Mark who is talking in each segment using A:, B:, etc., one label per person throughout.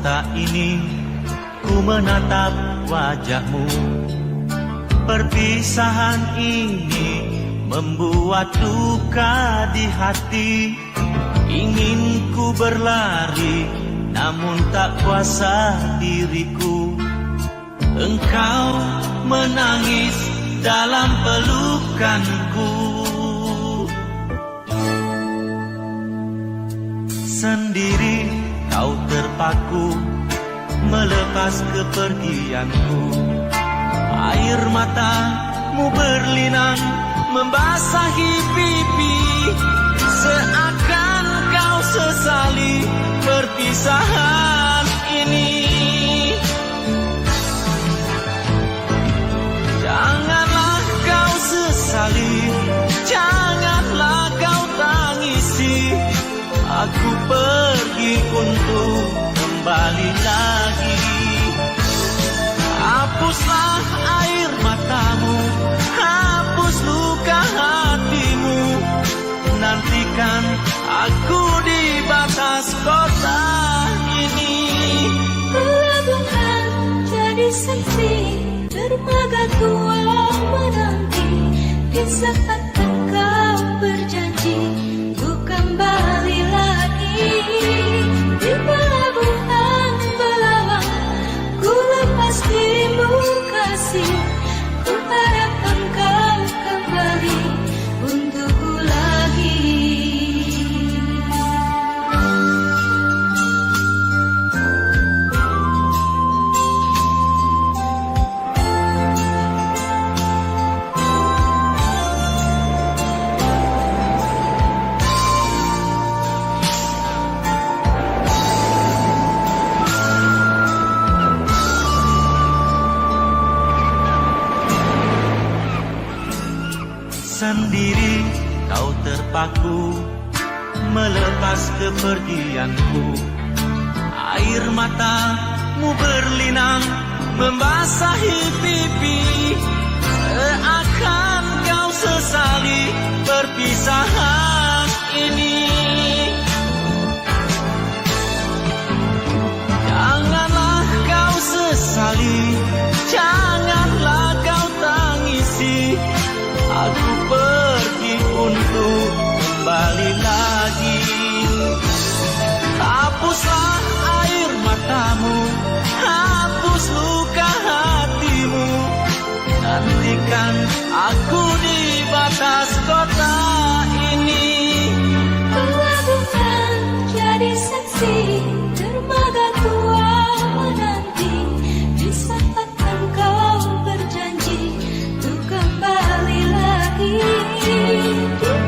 A: mata ini ku menatap wajahmu. Perpisahan ini membuat duka di hati. Ingin ku berlari, namun tak kuasa diriku. Engkau menangis dalam pelukanku. Sendiri kau terpaku melepas kepergianku. Air matamu berlinang membasahi pipi. Seakan kau sesali perpisahan ini. Janganlah kau sesali, janganlah kau tangisi. Aku pergi untuk kembali lagi. Hapuslah air matamu, hapus luka hatimu. Nantikan aku di batas kota ini.
B: Pelabuhan jadi saksi, dermaga tua menanti. Di saat engkau berjanji untuk kembali lagi. Di pelabuhan Belawan ku lepas dirimu kasih. Ku harap engkau kembali untukku lagi.
A: Sendiri kau terpaku melepas kepergianku. Air matamu berlinang membasahi pipi. Seakan kau sesali perpisahan ini. Janganlah kau sesali, janganlah kau tangisi. Aku pergi untuk kembali lagi. Hapuslah air matamu, hapus luka hatimu. Nantikan aku di batas kota ini.
B: Pelabuhan jadi saksi, dermaga tua menanti. Di saat engkau berjanji untuk kembali lagi. Di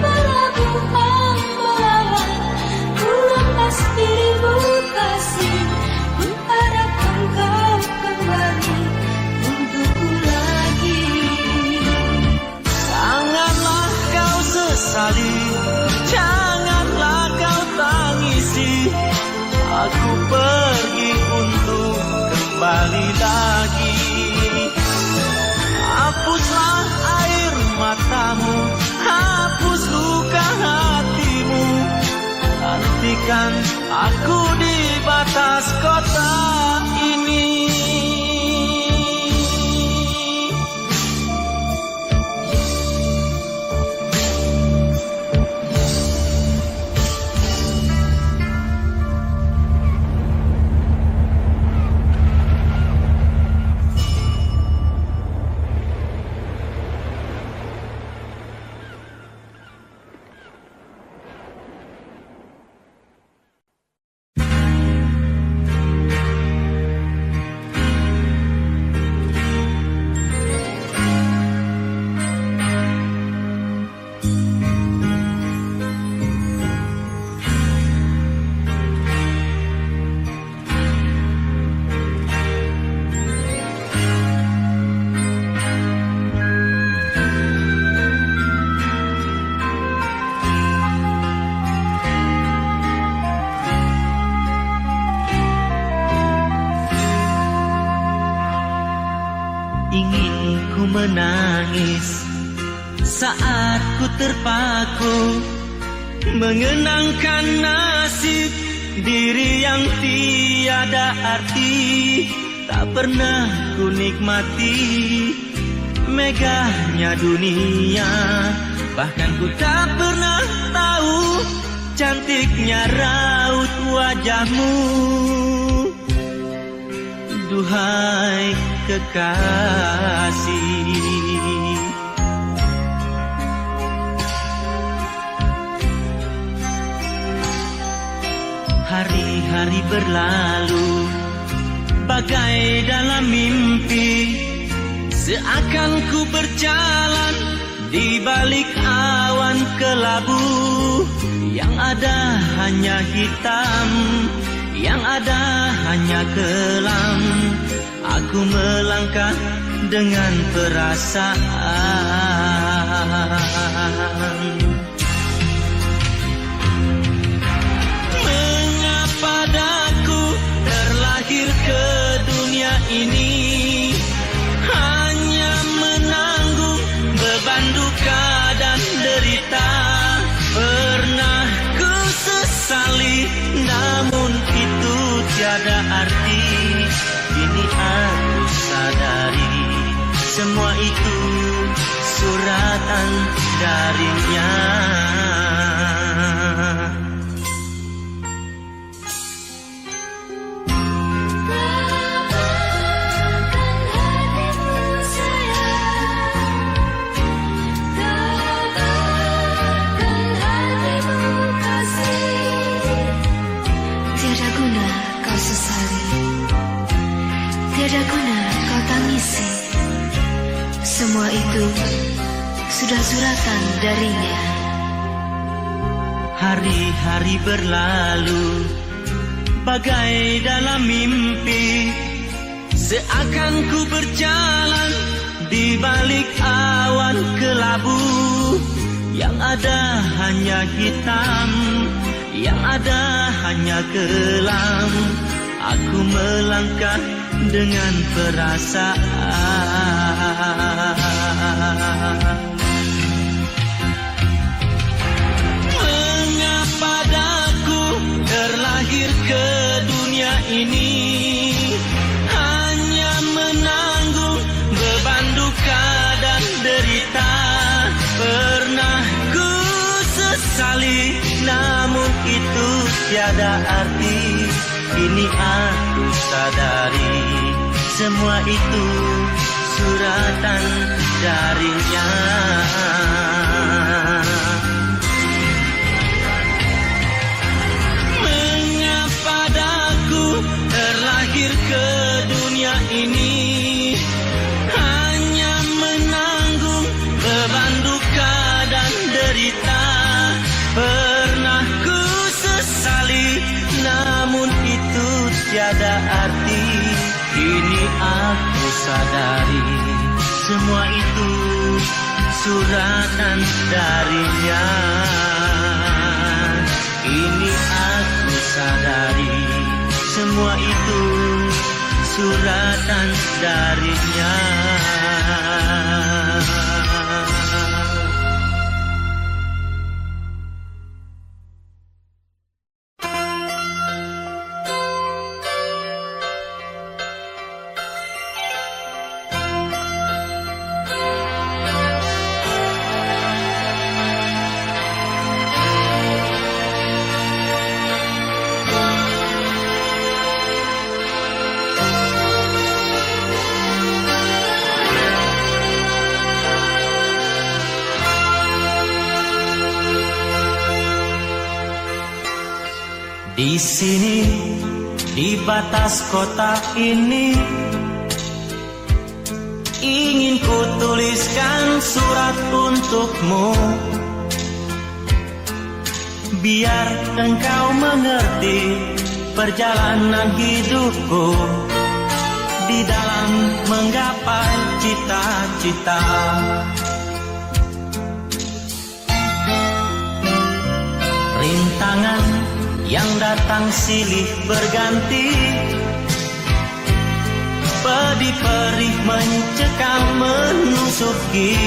B: pelabuhan Belawan ku lepas dirimu kasih. Ku harap engkau kembali untukku lagi.
A: Janganlah kau sesali, janganlah kau tangisi. Aku pergi untuk kembali lagi. Hapuslah air matamu, hapus luka hatimu. Nantikan aku di batas kota ini. Ingin ku menangis saat ku terpaku mengenangkan nasib diri yang tiada arti. Tak pernah ku nikmati megahnya dunia, bahkan ku tak pernah tahu cantiknya raut wajahmu. Duhai kekasih, hari-hari berlalu bagai dalam mimpi, seakan ku berjalan di balik awan kelabu. Yang ada hanya hitam, yang ada hanya kelam. Aku melangkah dengan perasaan. Mengapa daku terlahir ke dunia ini, hanya menanggung beban duka dan derita. Pernah ku sesali, namun itu tiada arti. Kini aku sadari, semua itu suratan darinya.
B: Tiada guna kau tangisi, semua itu sudah suratan darinya.
A: Hari-hari berlalu bagai dalam mimpi, seakan ku berjalan di balik awan kelabu. Yang ada hanya hitam, yang ada hanya kelam. Aku melangkah dengan perasaan. Mengapa daku terlahir ke dunia ini, hanya menanggung beban duka dan derita. Pernah ku sesali, namun itu tiada arti. Kini aku sadari, semua itu suratan darinya. Mengapa daku terlahir ke dunia ini, hanya menanggung beban duka dan derita. Pernah ku sesali, namun itu tiada arti. Kini aku sadari, semua itu suratan darinya. Kini aku sadari, semua itu suratan darinya. Di sini, di batas kota ini, ingin ku tuliskan surat untukmu, biar engkau mengerti perjalanan hidupku di dalam menggapai cita-cita. Rintangan yang datang silih berganti, pedih perih mencekam menusuki.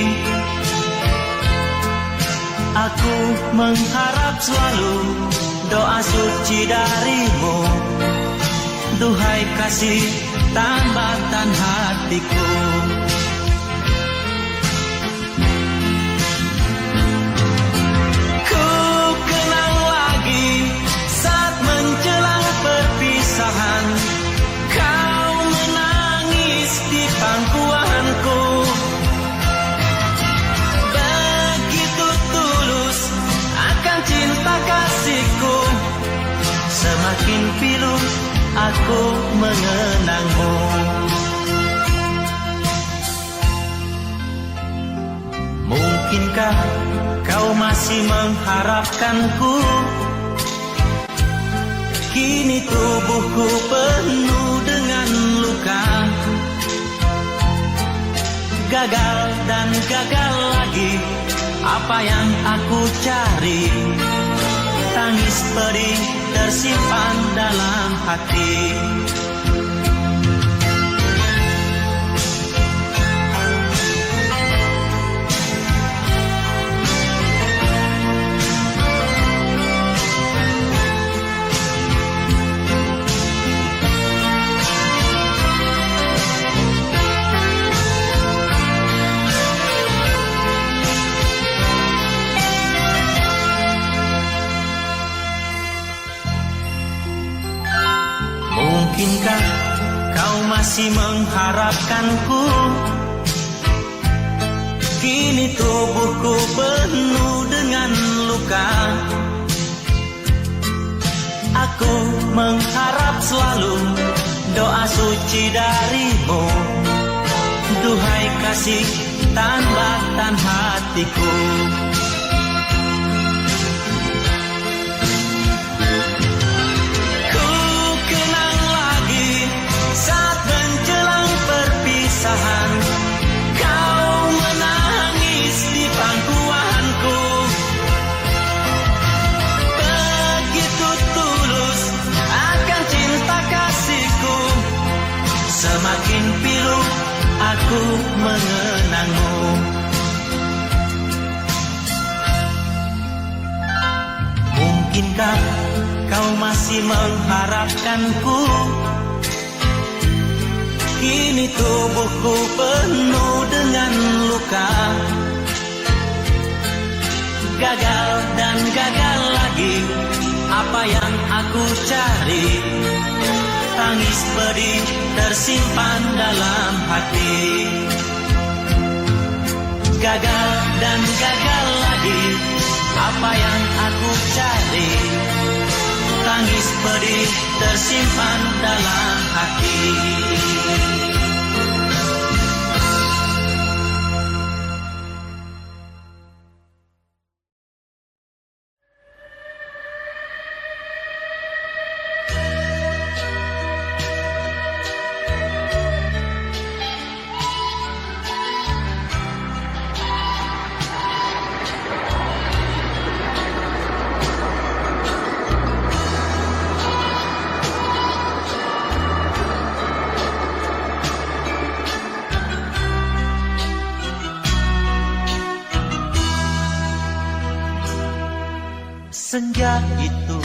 A: Aku mengharap selalu doa suci darimu. Duhai kasih tambatan hatiku. Ku kenang lagi saat menjelang perpisahan, kau menangis di pangkuanku. Begitu tulus akan cinta kasihku, semakin pilu aku mengenangmu. Mungkinkah kau masih mengharapkanku? Kini tubuhku penuh dengan luka. Gagal dan gagal lagi, apa yang aku cari? Tangis pedih tersimpan dalam hati. Mungkinkah kau masih mengharapkanku? Kini tubuhku penuh dengan luka. Aku mengharap selalu doa suci darimu. Duhai kasih tambatan hatiku. Kau menangis di pangkuanku. Begitu tulus akan cinta kasihku, semakin pilu aku mengenangmu. Mungkinkah kau masih mengharapkanku? Kini tubuhku penuh dengan luka. Gagal dan gagal lagi, apa yang aku cari? Tangis pedih tersimpan dalam hati. Gagal dan gagal lagi, apa yang aku cari? Tangis pedih tersimpan dalam hati. Senja itu,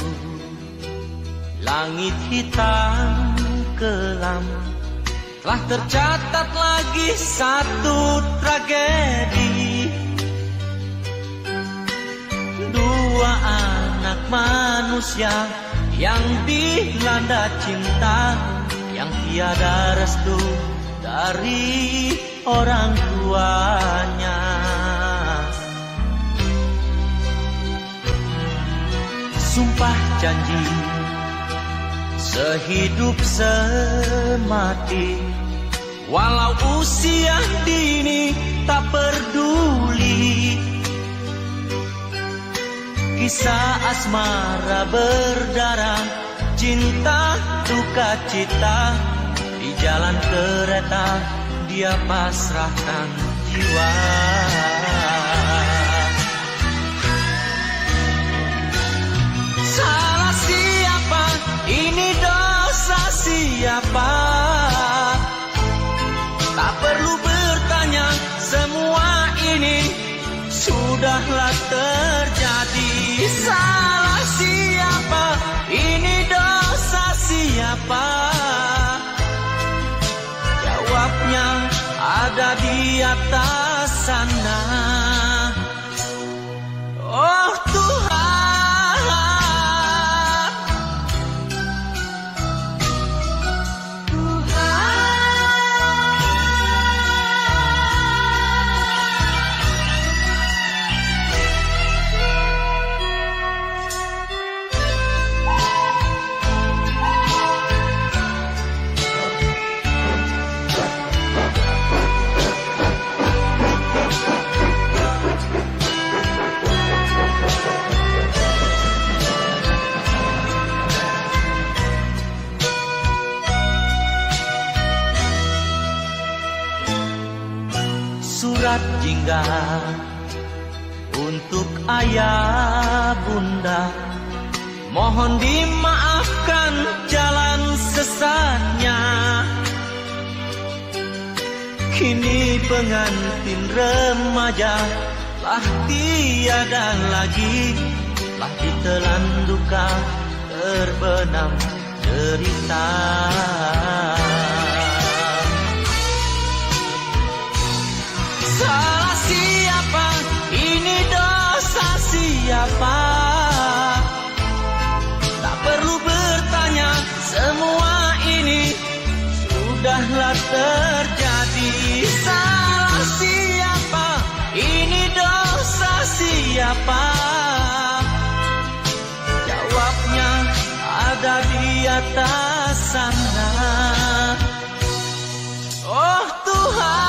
A: langit hitam kelam, telah tercatat lagi satu tragedi. Dua anak manusia yang dilanda cinta, yang tiada restu dari orang tuanya. Sumpah janji sehidup semati, walau usia dini tak peduli. Kisah asmara berdarah, cinta duka cita, di jalan kereta dia pasrahkan jiwa. Salah siapa? Ini dosa siapa? Tak perlu bertanya, semua ini sudahlah terjadi. Salah siapa? atas sana. Oh Tuhan, surat jingga untuk ayah bunda, mohon dimaafkan jalan sesatnya. Kini pengantin remaja lah tiada lagi, lah ditelan duka terbenam derita. Salah siapa? Ini dosa siapa? Tak perlu bertanya, semua ini sudahlah terjadi. Salah siapa? Ini dosa siapa? Jawabnya ada di atas sana. Oh Tuhan,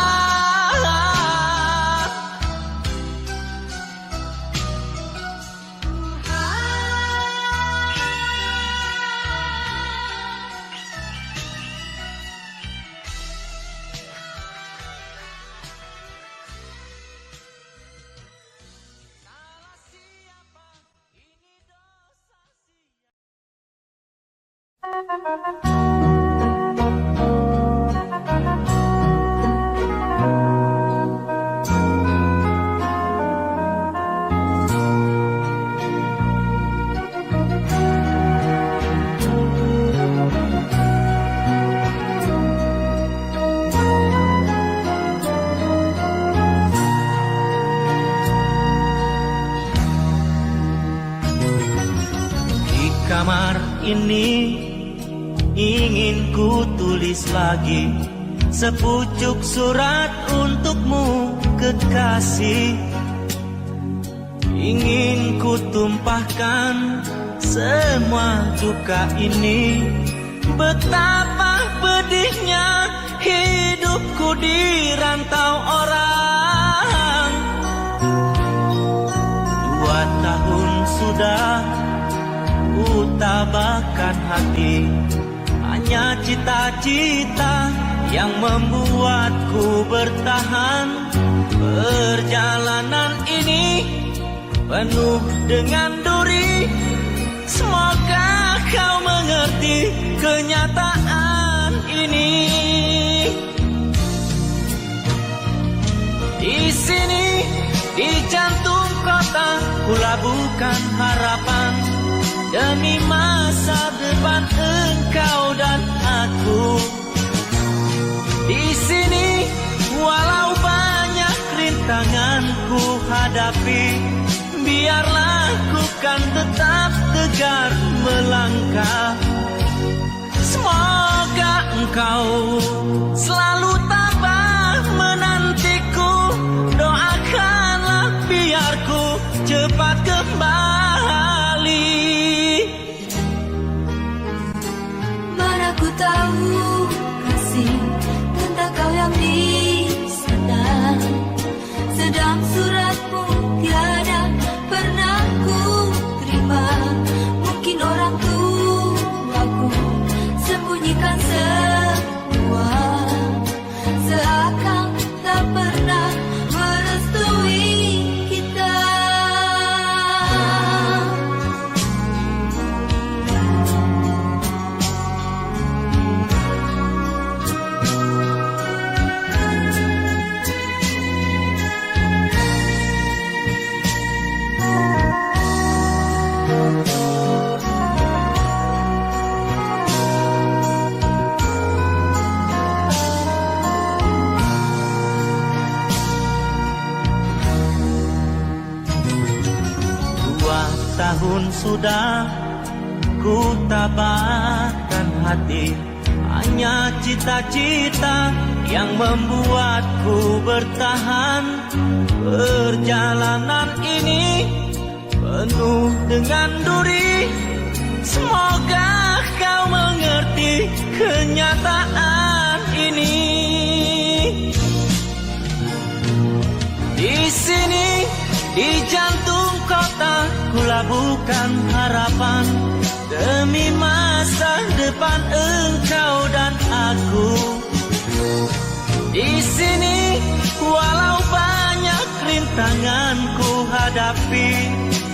A: di kamar ini ingin ku tulis lagi sepucuk surat untukmu kekasih. Ingin ku tumpahkan semua duka ini, betapa pedihnya hidupku di rantau orang. 2 tahun sudah ku tabahkan hati, hanya cita-cita yang membuatku bertahan. Perjalanan ini penuh dengan duri, semoga kau mengerti kenyataan ini. Di sini, di jantung kota, kulabuhkan harapan demi masa depan engkau dan aku. Di sini, walau banyak rintangan ku hadapi, biarlah ku kan tetap tegar melangkah. Semoga engkau selalu tabah menantiku, doakanlah biar ku cepat kembali.
B: Mana ku tahu kasih tentang kau yang di sana, sedang suratmu tiada pernah ku terima. Mungkin orang tuaku sembunyikan semua
A: tahun sudah ku tabahkan hati, hanya cita-cita yang membuatku bertahan. Perjalanan ini penuh dengan duri, semoga kau mengerti kenyataan ini. Di sini, di jantung kota, ku labuhkan harapan demi masa depan engkau dan aku. Di sini, walau banyak rintangan ku hadapi,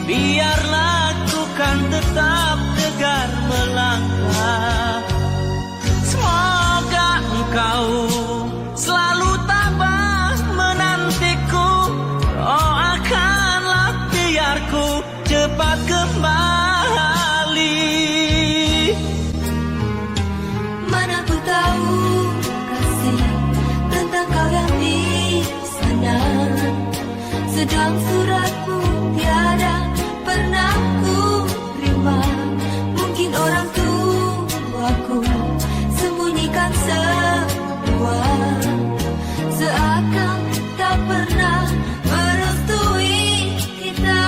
A: biarlah ku kan tetap tegar melangkah. Semoga engkau selalu tabah menantiku, doakanlah biarku cepat kembali.
B: Mana ku tahu kasih tentang kau yang di sana, sedang suratmu tiada pernah ku terima. Mungkin orang tuaku sembunyikan semua, seakan tak pernah merestui kita.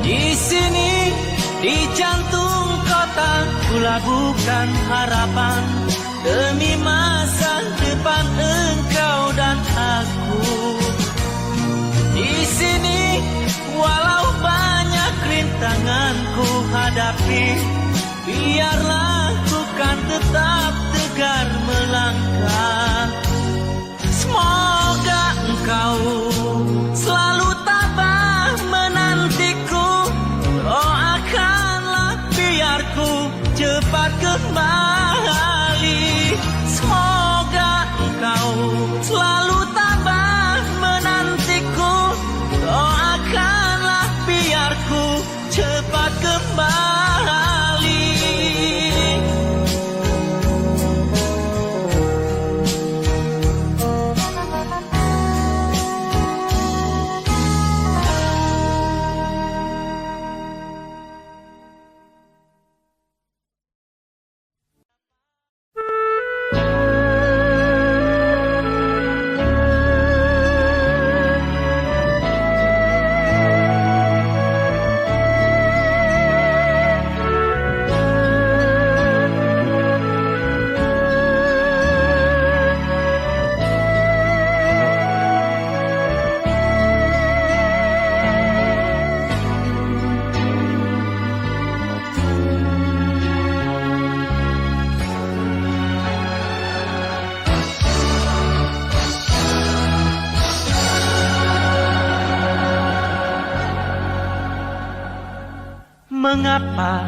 A: Di sini, di jantung kota, ku labuhkan harapan demi masa depan engkau dan aku. Di sini, walau banyak rintangan ku hadapi, biarlah ku kan tetap tegar melangkah. Semoga engkau selalu tabah menantiku, doakanlah biarku cepat kembali. Semoga engkau selalu tabah menantiku, doakanlah biarku cepat kembali. Mengapa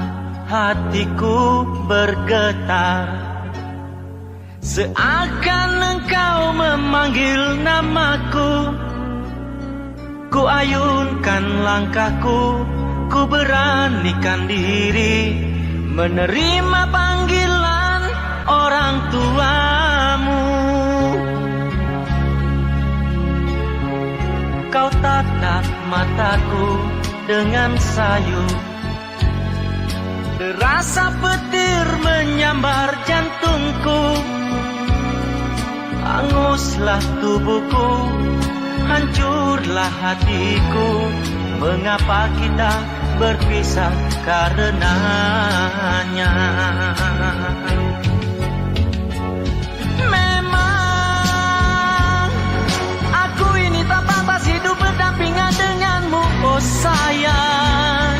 A: hatiku bergetar, seakan engkau memanggil namaku. Ku ayunkan langkahku, ku beranikan diri menerima panggilan orang tuamu. Kau tatap mataku dengan sayu, terasa petir menyambar jantungku. Hanguslah tubuhku, hancurlah hatiku. Mengapa kita berpisah karenanya? Memang aku ini tak pantas hidup berdampingan denganmu, oh sayang.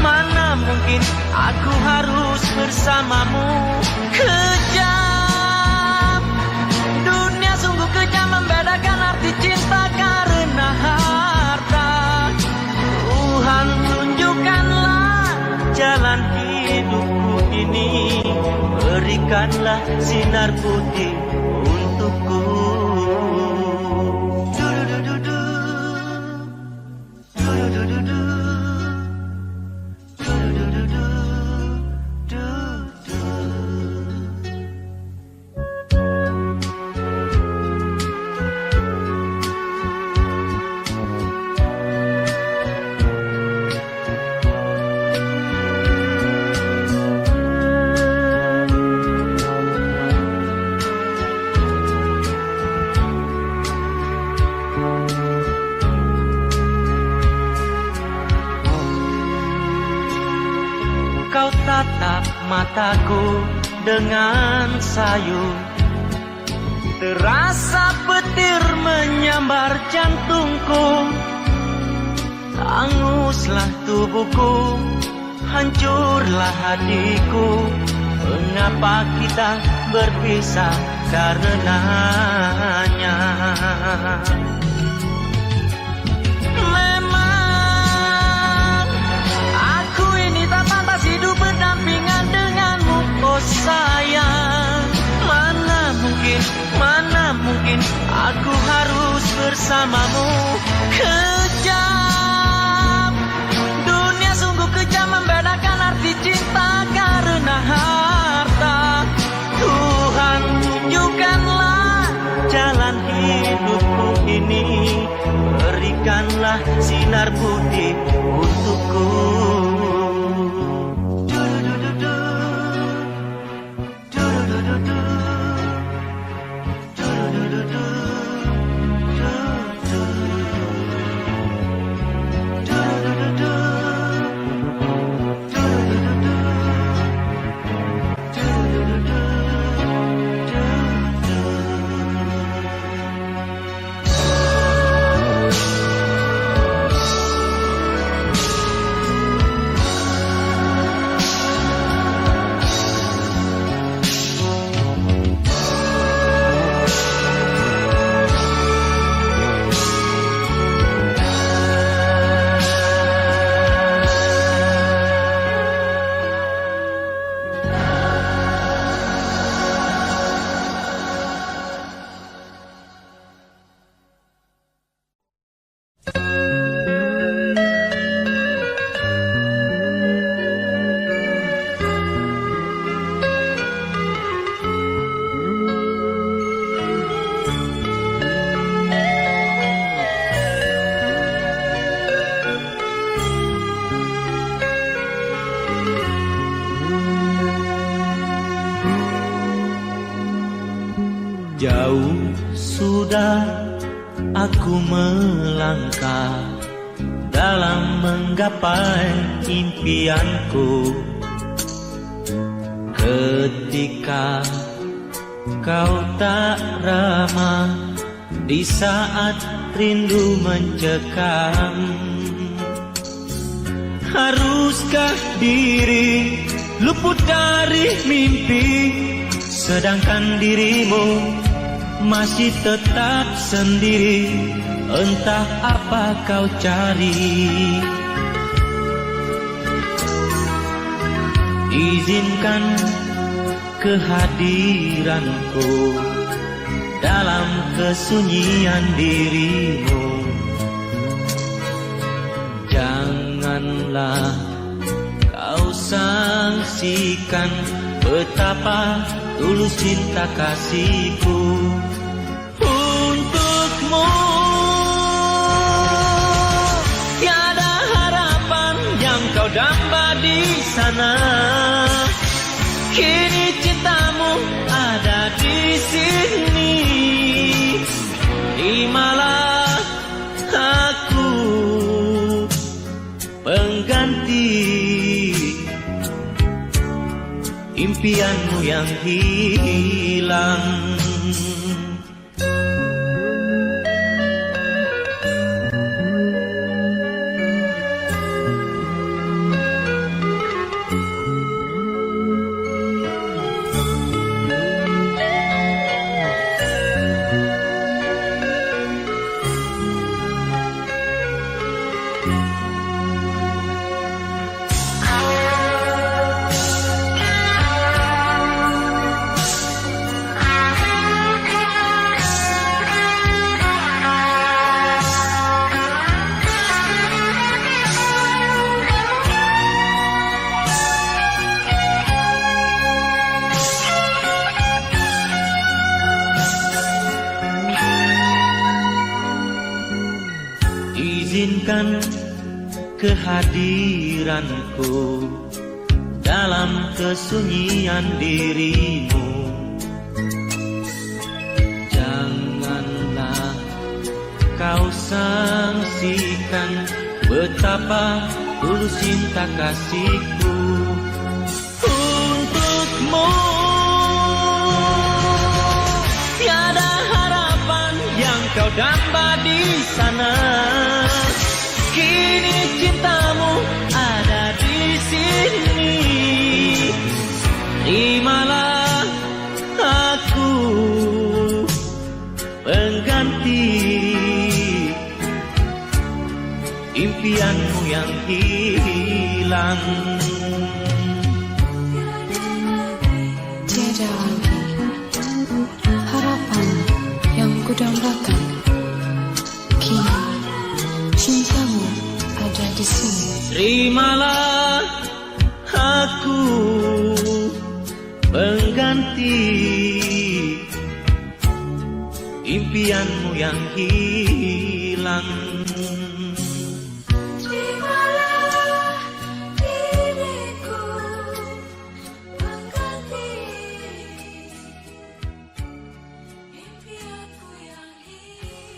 A: Mana mungkin aku harus bersamamu. Kejam, dunia sungguh kejam, membedakan arti cinta karena harta. Tuhan tunjukkanlah jalan hidupku ini, berikanlah sinar putih untukku. mataku dengan sayu. Terasa petir menyambar jantungku, hanguslah tubuhku, hancurlah hatiku. Mengapa kita berpisah karenanya? Memang aku ini tak pantas hidup berdampingan denganmu, oh sayang. Mana mungkin aku harus bersamamu. Kejam, dunia sungguh kejam, membedakan arti cinta karena harta. Tuhan, tunjukkanlah jalan hidupku ini, berikanlah sinar putih untukku. Jauh sudah aku melangkah dalam menggapai impianku. Ketika kau tak ramah di saat rindu mencekam, haruskah diri luput dari mimpi, sedangkan dirimu masih tetap sendiri? Entah apa kau cari. Izinkan kehadiranku dalam kesunyian dirimu. Janganlah kau sangsikan betapa tulus cinta kasihku untukmu. Tiada harapan yang kau damba di sana, kini cintamu ada di sini. Terimalah aku pengganti impianmu yang hilang. Izinkan kehadiranku dalam kesunyian dirimu. Janganlah kau sangsikan betapa tulus cinta kasihku untuk damba di sana. Kini cintamu ada di sini. Terimalah aku pengganti impianmu yang hilang.
C: Tiada lagi harapan yang kudambakan. Kini cintamu ada di sini.
A: Terimalah aku pengganti impianmu yang hilang.
B: Terimalah diriku mengganti impianku yang hilang.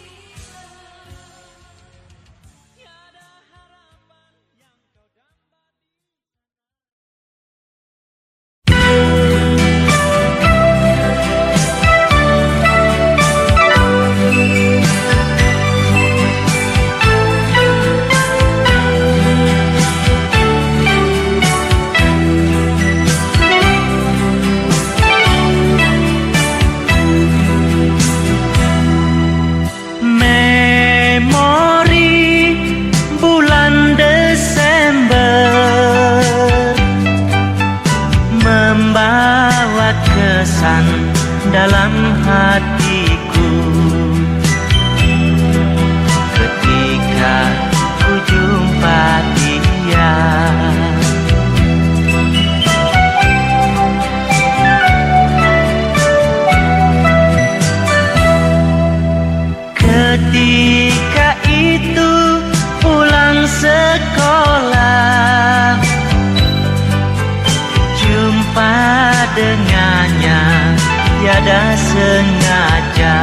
A: Memori bulan Desember membawa kesan dalam hatiku ketika ku jumpa dia. Ketika itu pulang sekolah, jumpa dengannya tiada sengaja,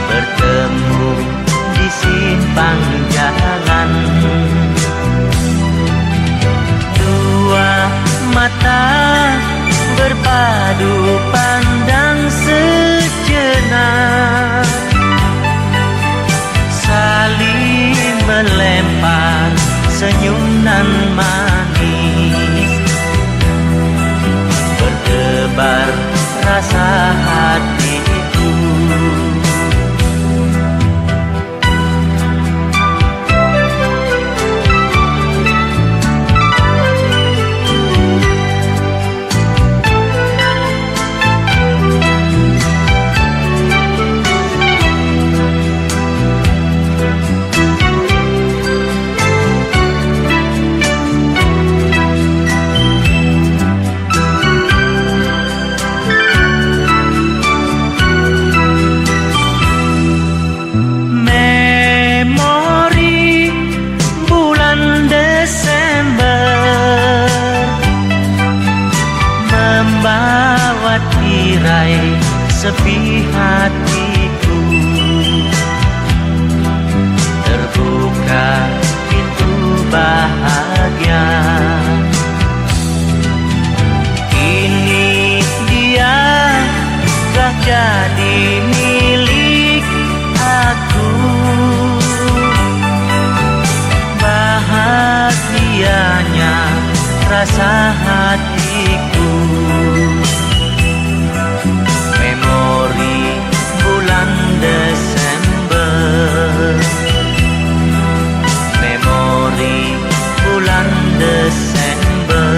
A: bertemu di simpang jalan. Dua mata berpadu pandang sejenak, saling melempar senyum nan manis, berdebar rasa hatiku. Memori bulan Desember membawa tirai sepi hatiku, terbuka pintu bahagia. Kini dia telah jadi milik aku. Bahagianya rasa hatiku. Memori bulan Desember, memori bulan Desember.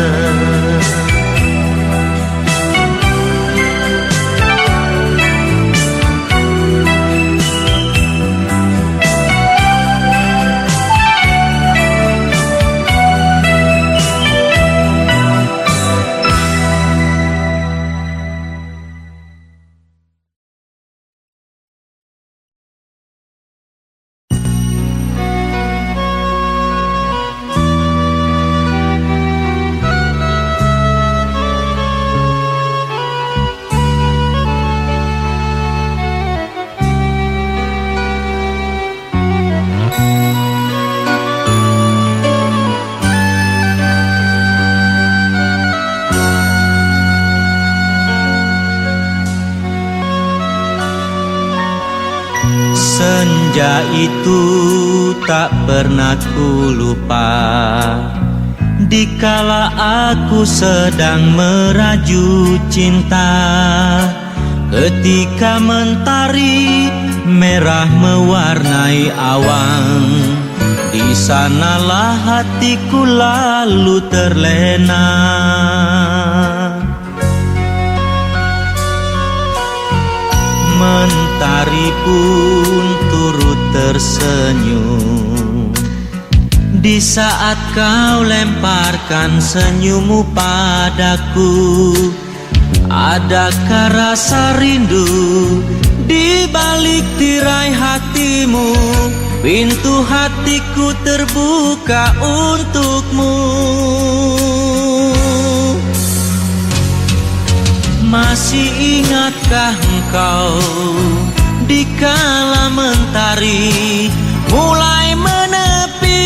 A: Senja itu tak pernah ku lupa, dikala aku sedang meraju cinta. Ketika mentari merah mewarnai awan, di sanalah hatiku lalu terlena. Mentari pun turut tersenyum di saat kau lemparkan senyummu padaku. Adakah rasa rindu di balik tirai hatimu? Pintu hatiku terbuka untukmu. Masih ingatkah engkau dikala mentari mulai menepi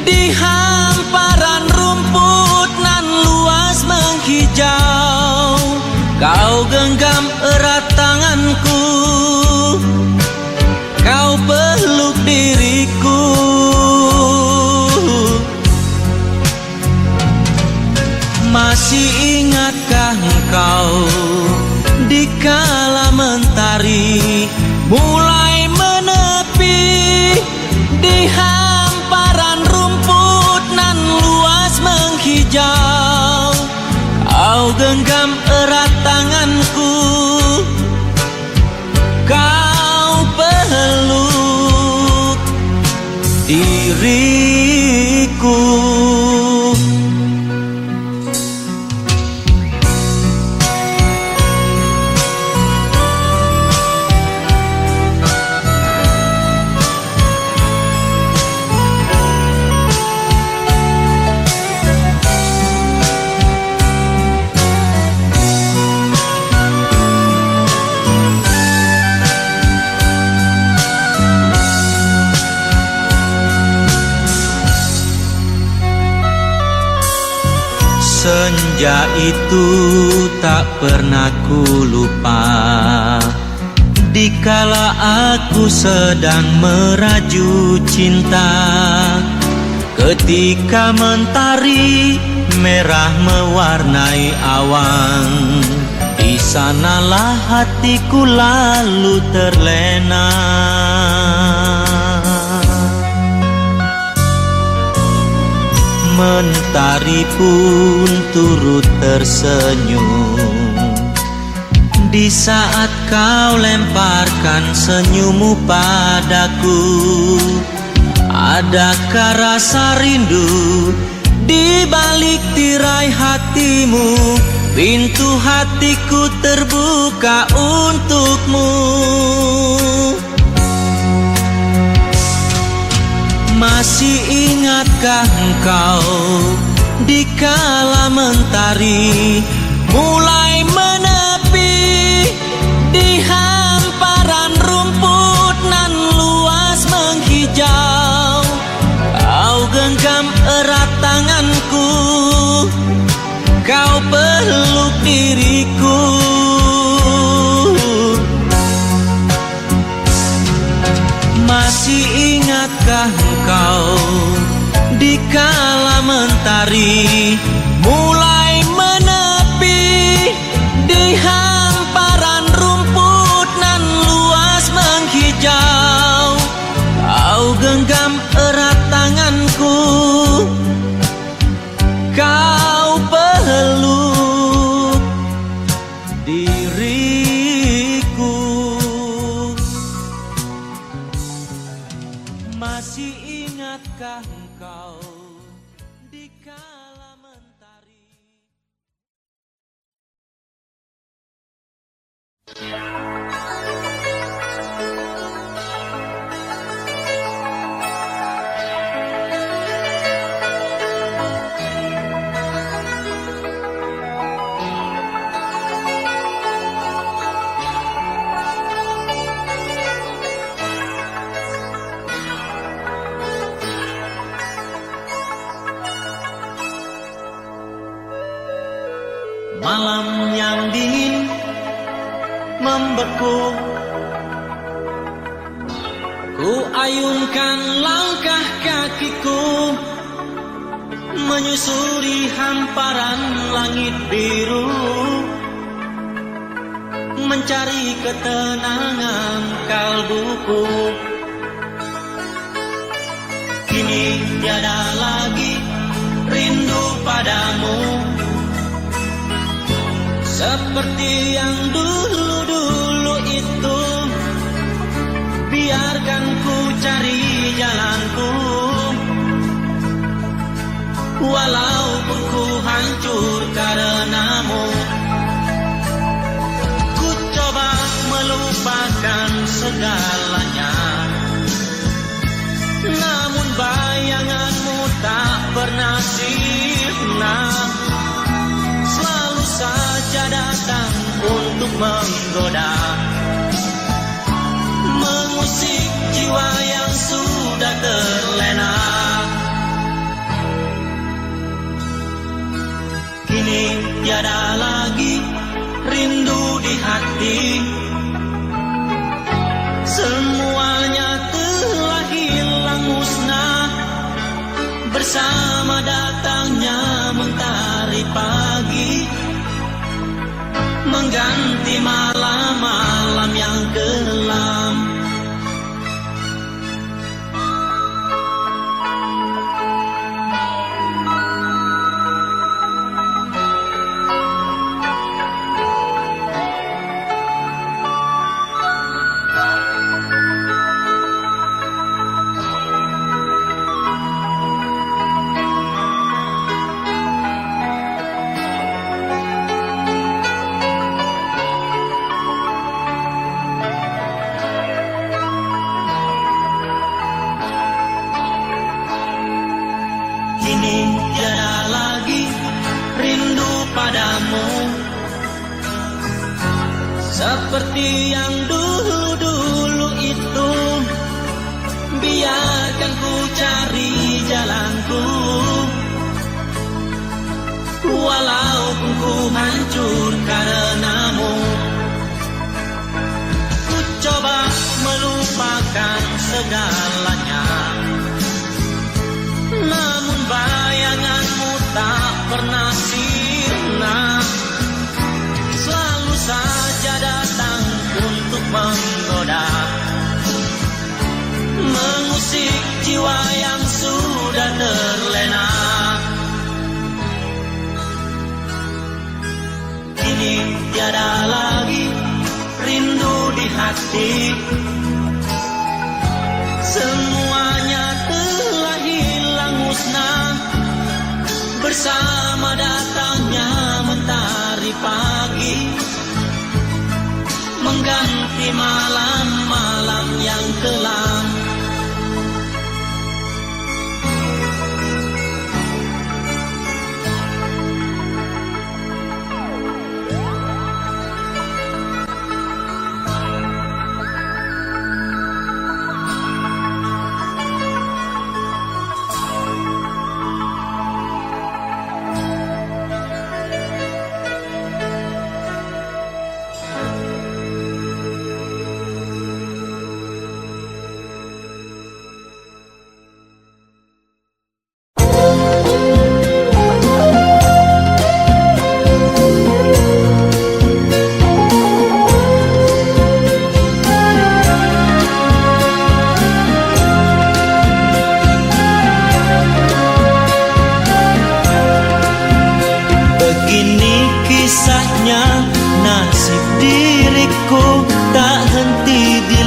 A: di hamparan rumput nan luas menghijau? Kau genggam erat tanganku, kau peluk diriku. Masih ingatkah engkau dikala mentari mulai menepi di hamparan rumput nan luas menghijau? Kau genggam erat tanganku, kau peluk diriku. Senja itu tak pernah ku lupa, dikala aku sedang meraju cinta. Ketika mentari merah mewarnai awan, di sanalah hatiku lalu terlena. Mentari pun turut tersenyum di saat kau lemparkan senyummu padaku. Adakah rasa rindu di balik tirai hatimu? Pintu hatiku terbuka untukmu. Masih ingatkah engkau dikala mentari mulai menepi di hamparan rumput nan luas menghijau? Kau genggam erat tanganku, kau peluk diriku. Masih ingatkah engkau dikala mentari mulai menepi di hamparan rumput nan luas menghijau? Kau genggam erat tanganku, kau peluk diriku. Masih ingatkah engkau dikala mentari? Malam yang dingin membeku, Ku ayunkan langkah kakiku menyusuri hamparan langit biru, mencari ketenangan kalbuku. Kini tiada lagi rindu padamu seperti yang dulu-dulu itu. Biarkan ku cari jalanku, walaupun ku hancur karenamu. Ku coba melupakan segalanya, namun bayanganmu tak pernah sirna. Selalu saja datang untuk menggoda, mengusik jiwa yang sudah terlena. Kini tiada lagi rindu di hati, semuanya telah hilang musnah bersama datangnya mentari pagi, mengganti malam-malam yang kelam. Kini tiada lagi rindu padamu seperti yang dulu-dulu itu. Biarkan ku cari jalanku, walaupun ku hancur karenamu. Ku coba melupakan segalanya, namun bayanganmu tak pernah sirna. Selalu saja datang untuk menggoda, mengusik jiwa yang sudah terlena. Kini tiada lagi rindu di hati, semuanya telah hilang musnah bersama datangnya mentari pagi, mengganti malam-malam yang kelam.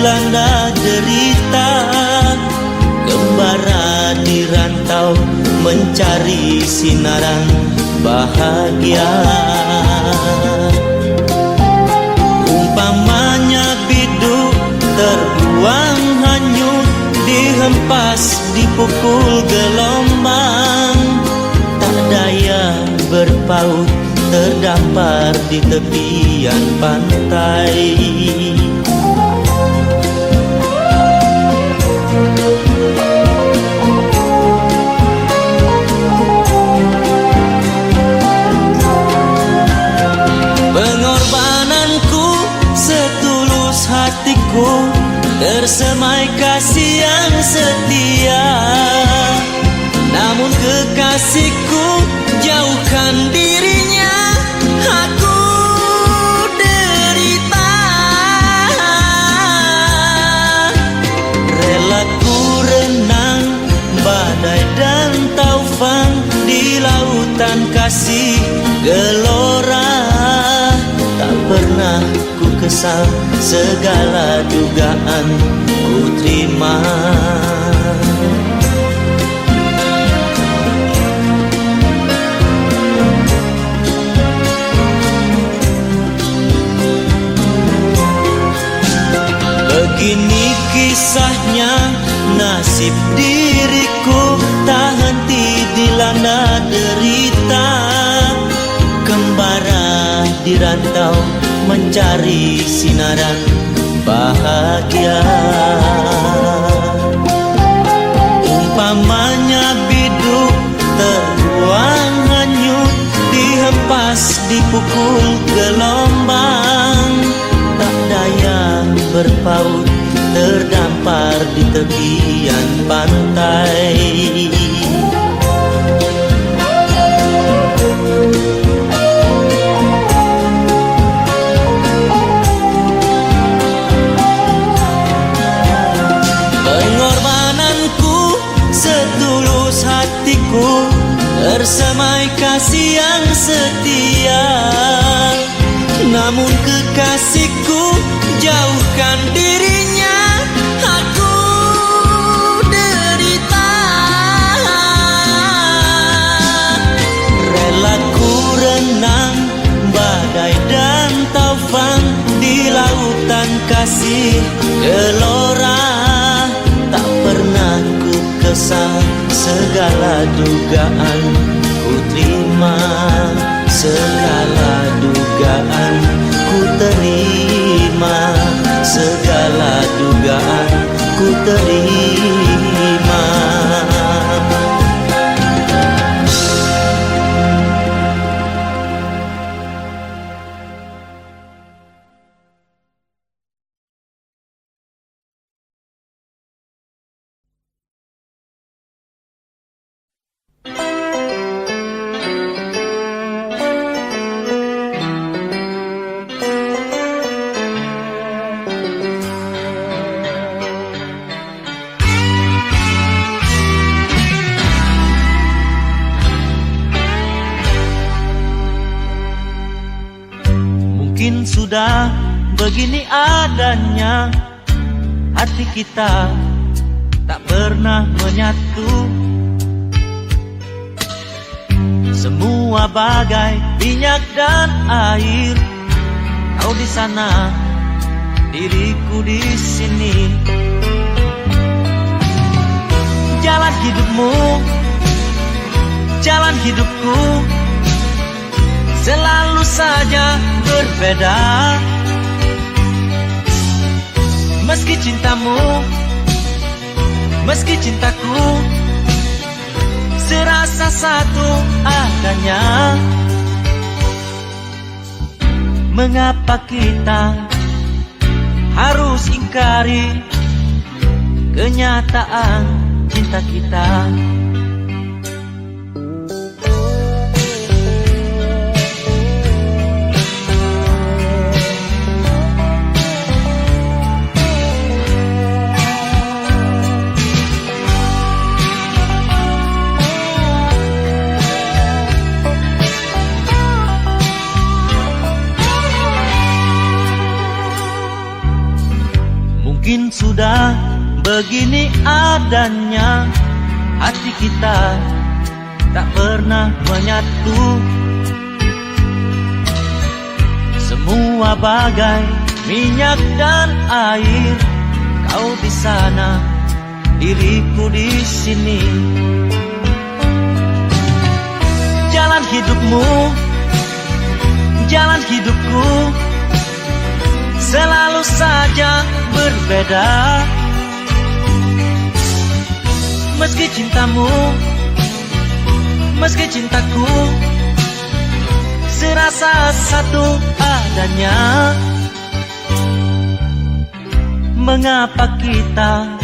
D: dilanda derita, gembara di rantau mencari sinaran bahagia. Umpamanya biduk terbuang hanyut, dihempas dipukul gelombang, tak daya berpaut terdampar di tepian pantai. Pengorbananku setulus hatiku tersemai kasih yang setia. Namun kekasihku jauhkan dirinya, aku derita. Rela ku renang badai dan taufan di lautan kasih gelora. Tak pernah ku kesal, segala dugaan ku terima. Begini kisahnya, nasib diriku tak henti dilanda derita. Kembara di rantau mencari sinaran bahagia. Umpamanya biduk terbuang hanyut, dihempas dipukul gelombang. Tak daya berpaut, terdampar di tepian pantai. Pengorbananku setulus hatiku, tersemai kasih yang setia. Namun kekasihku jauhkan dirinya, aku derita. Rela ku renang badai dan taufan di lautan kasih gelora. Tak pernah ku kesal, segala dugaan ku terima. Segala dugaan ku terima, segala dugaan ku terima. Mungkin sudah begini adanya, hati kita tak pernah menyatu. Semua bagai minyak dan air, kau di sana, diriku di sini. Jalan hidupmu, jalan hidupku, selalu saja berbeda. Meski cintamu, meski cintaku, serasa satu adanya. Mengapa kita harus ingkari kenyataan cinta kita? Mungkin sudah begini adanya, hati kita tak pernah menyatu. Semua bagai minyak dan air, kau di sana, diriku di sini. Jalan hidupmu, jalan hidupku, selalu saja berbeda. Meski cintamu, meski cintaku, serasa satu adanya. Mengapa kita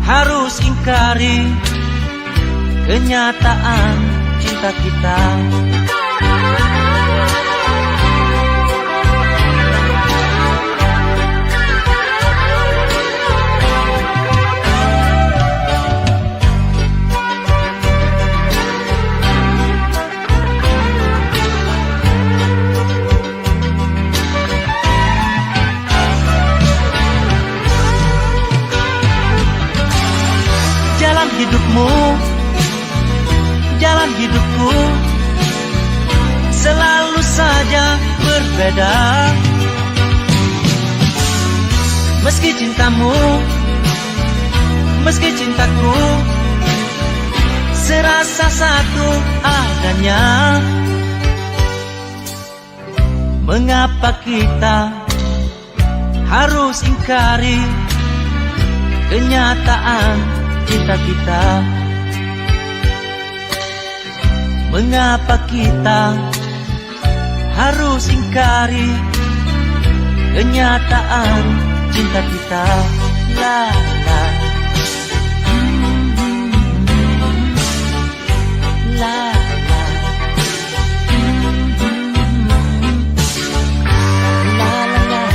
D: harus ingkari kenyataan cinta kita? Jalan hidupmu, jalan hidupku selalu saja berbeda. Meski cintamu, meski cintaku serasa satu adanya. Mengapa kita harus ingkari kenyataan cinta kita? Mengapa kita harus ingkari kenyataan cinta kita? La la la la la la la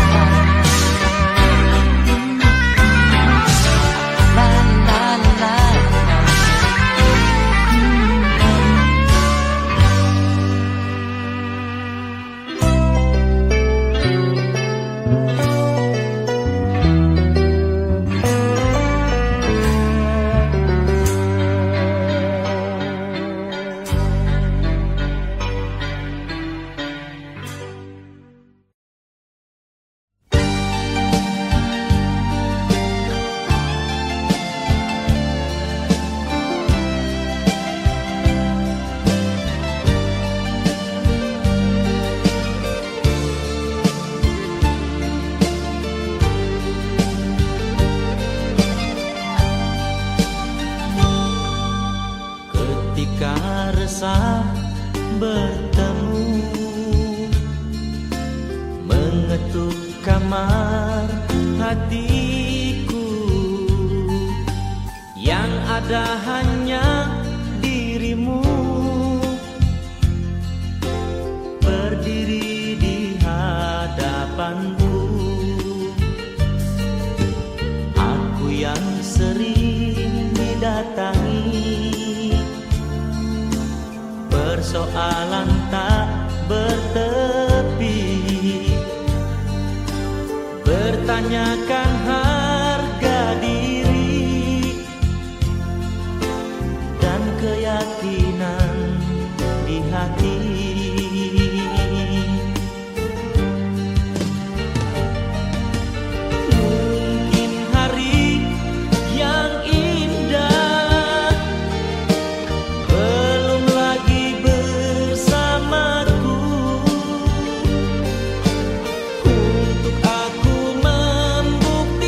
D: bertemu, mengetuk kamar hatiku, yang ada hanya dirimu berdiri di hadapanku. Aku yang sering didatangi, persoalan tak bertepi, bertanyakan harga diri dan keyakinan di hati. Mungkin hari yang indah belum lagi bersamaku, untuk aku membuktikan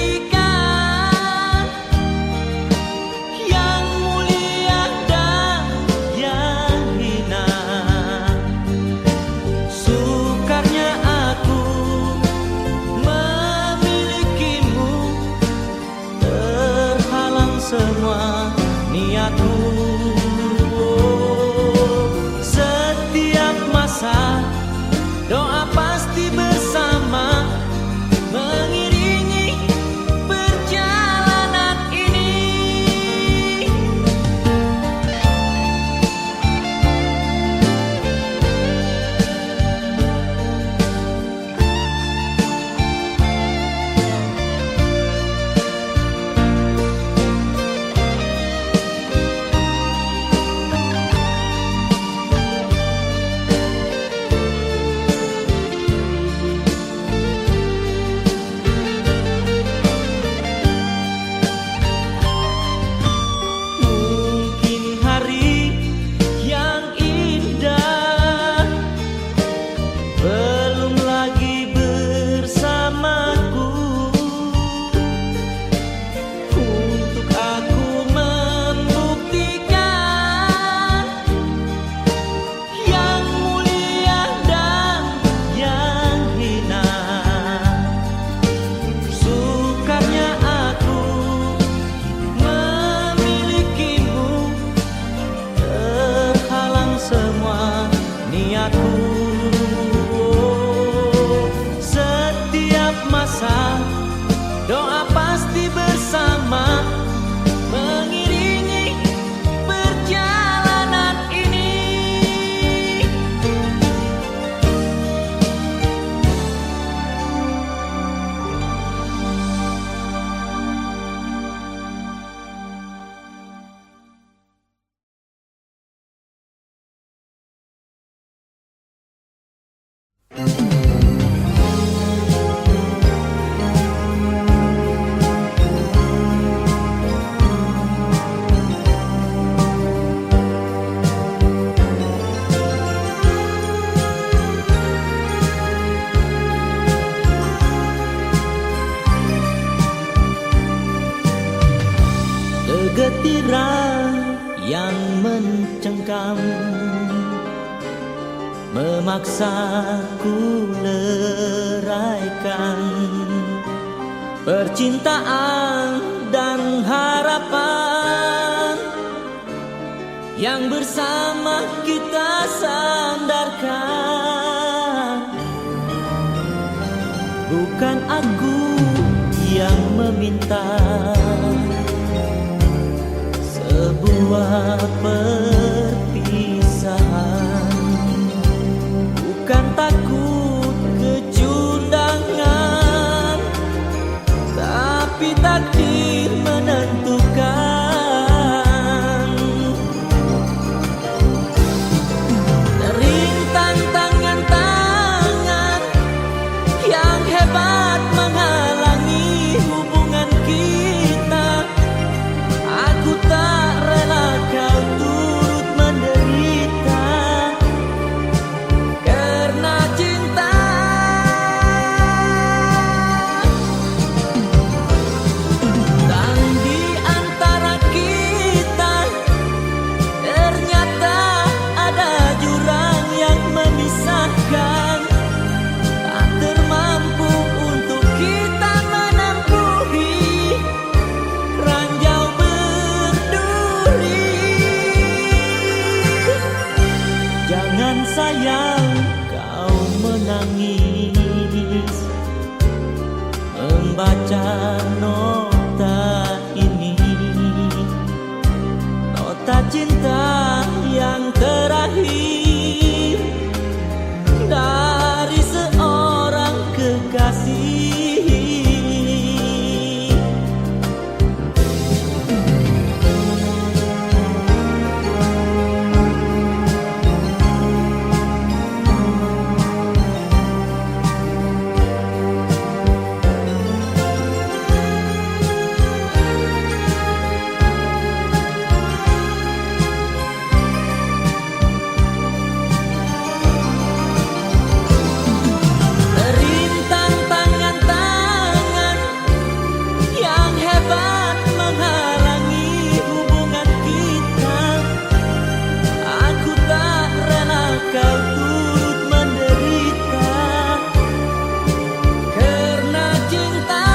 D: Getiran yang mencengkam memaksaku leraikan percintaan dan harapan yang bersama kita sandarkan. Bukan aku yang meminta sebuah perpisahan, bukan takut kecundangan, tapi takdir menentukan. Rintang tangan-tangan yang hebat menghalangi hubungan kita. Aku tak rela kau turut menderita karena cinta. Dan di antara kita ternyata ada jurang yang memisahkan. Tak termampu untuk kita menempuhi ranjau berduri. Jangan sayang kau menangis membaca nota ini, nota cinta yang terakhir dari seorang kekasih. Rintang tangan-tangan yang hebat menghalangi hubungan kita. Aku tak rela kau turut menderita karena cinta.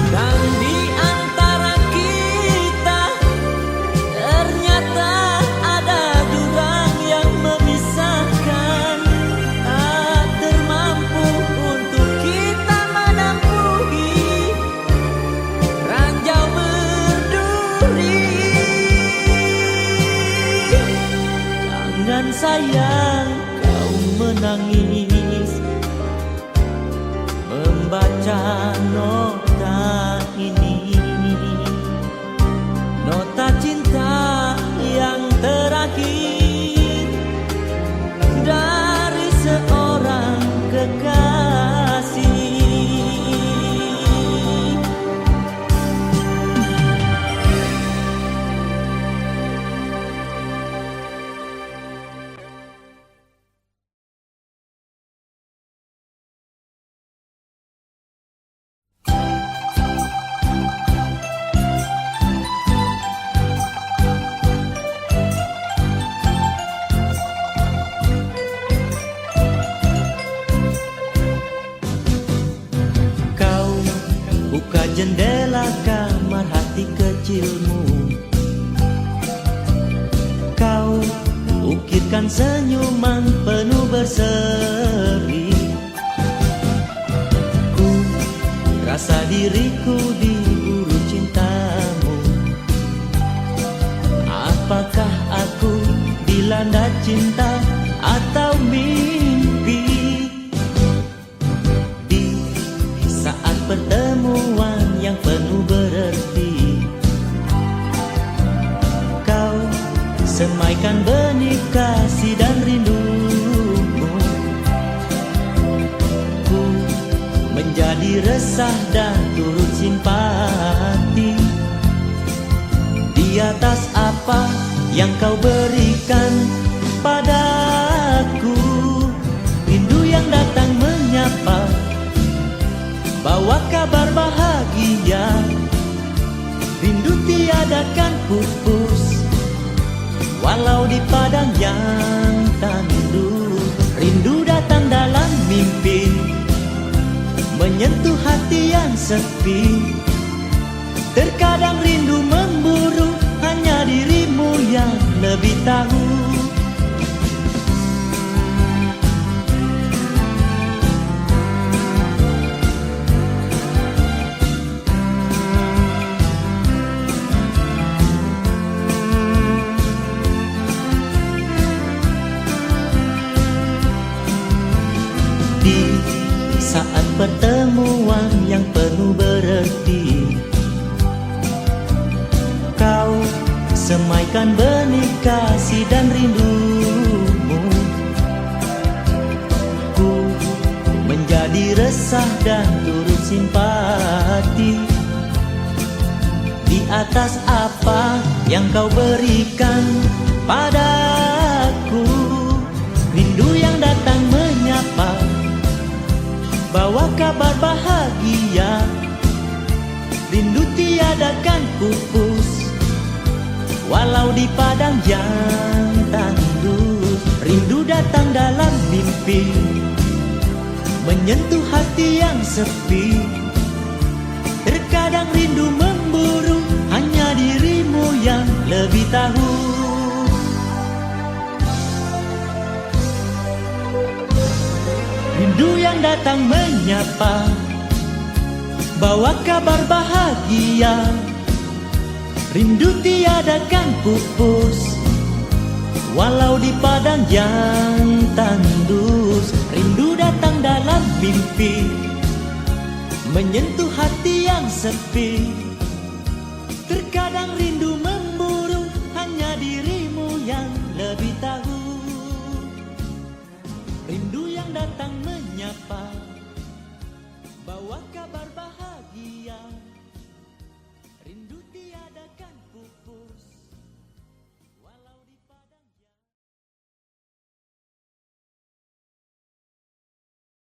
D: Dan di antara kita ternyata ada jurang yang memisahkan. Tak termampu untuk kita menempuhi ranjau berduri. Jangan sayang kau menangis membaca nota ini, nota cinta yang terakhir dari seorang kekasih. Kau buka jendela kamar hati kecilmu. Kau ukirkan senyuman penuh berseri. Ku rasa diriku diburu cintamu. Apakah aku dilanda cinta atau mimpi? Di saat pertemuan yang penuh berarti, kau semaikan benih kasih dan rindumu. Ku menjadi resah dan turut simpati di atas apa yang kau berikan padaku. Rindu yang datang menyapa, bawa tiada kan pupus, walau di padang yang tandus. Rindu datang dalam mimpi, menyentuh hati yang sepi. Terkadang rindu memburu, hanya dirimu yang lebih tahu. Di saat pertemuan yang penuh berarti, kau semaikan benih kasih dan rindumu. Ku menjadi resah dan turut simpati di atas apa yang kau berikan padaku. Rindu yang datang menyapa, bawa kabar bahagia. Rindu tiada kan pupus, walau di padang yang tandus. Rindu datang dalam mimpi, menyentuh hati yang sepi. Terkadang rindu memburu, hanya dirimu yang lebih tahu. Rindu yang datang menyapa, bawa kabar bahagia. Rindu tiada kan pupus, walau di padang yang tandus. Rindu datang dalam mimpi, menyentuh hati yang sepi. Terkadang rindu memburu, hanya dirimu yang lebih tahu. Rindu yang datang menyapa, bawa kabar bahagia. Rindu tiada